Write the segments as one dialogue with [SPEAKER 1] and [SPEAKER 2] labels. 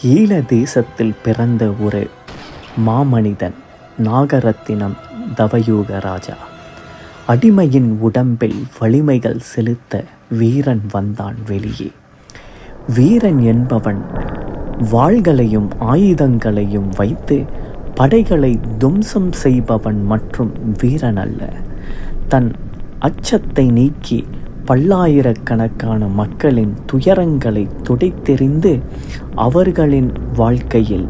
[SPEAKER 1] ஈழ தேசத்தில் பிறந்த ஒரு மாமனிதன் நாகரத்தினம் தவயூக ராஜா. அடிமையின் உடம்பில் வலிமைகள் செலுத்த வீரன் வந்தான் வெளியே. வீரன் என்பவன் வாள்களையும் ஆயுதங்களையும் வைத்து படைகளை தும்சம் செய்பவன் மற்றும் வீரன் அல்ல. தன் அச்சத்தை நீக்கி பல்லாயிரக்கணக்கான மக்களின் துயரங்களை துடைத்தெறிந்து அவர்களின் வாழ்க்கையில்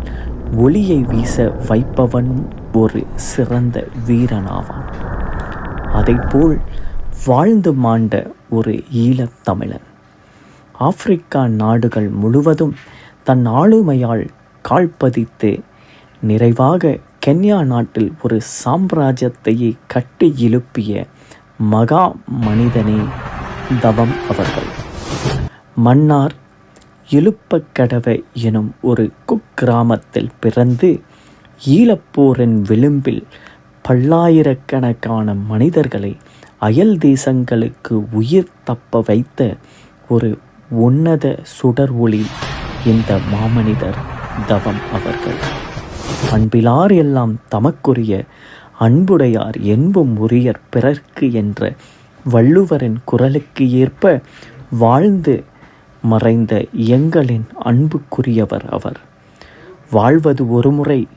[SPEAKER 1] ஒளியை வீச வைப்பவனும் ஒரு சிறந்த வீரனாவான். அதைப்போல் வாழ்ந்து மாண்ட ஒரு ஈழத்தமிழன் ஆப்பிரிக்கா நாடுகள் முழுவதும் தன் ஆளுமையால் கால்பதித்து நிறைவாக கென்யா நாட்டில் ஒரு சாம்ராஜ்யத்தையே கட்டி எழுப்பிய மகா மனிதனே தவம் அவர்கள். மன்னார் எழுப்பக்கடவ எனும் ஒரு குக்கிராமத்தில் பிறந்து ஈழப்போரின் விளிம்பில் பல்லாயிரக்கணக்கான மனிதர்களை அயல் தேசங்களுக்கு உயிர் தப்ப வைத்த ஒரு உன்னத சுடர் ஒளி இந்த மாமனிதர் தவம் அவர்கள். அன்பிலார் எல்லாம் தமக்குரிய அன்புடையார் என்பும் உரியர் பிறர்க்கு என்ற வள்ளுவரின் குரலுக்கு ஏற்ப வாழ்ந்து மறைந்த எங்களின் அன்புக்குரியவர் அவர். வாழ்வது ஒரு முறை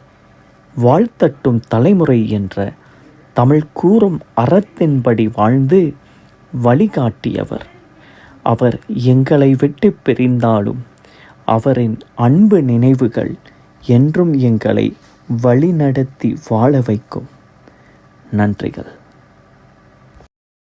[SPEAKER 1] வாழ்த்தட்டும் தலைமுறை என்ற தமிழ் கூறும் அறத்தின்படி வாழ்ந்து வழிகாட்டியவர் அவர். எங்களை விட்டு பிரிந்தாலும் அவரின் அன்பு நினைவுகள் என்றும் எங்களை வழிநடத்தி வாழ வைக்கும். நன்றிகள்.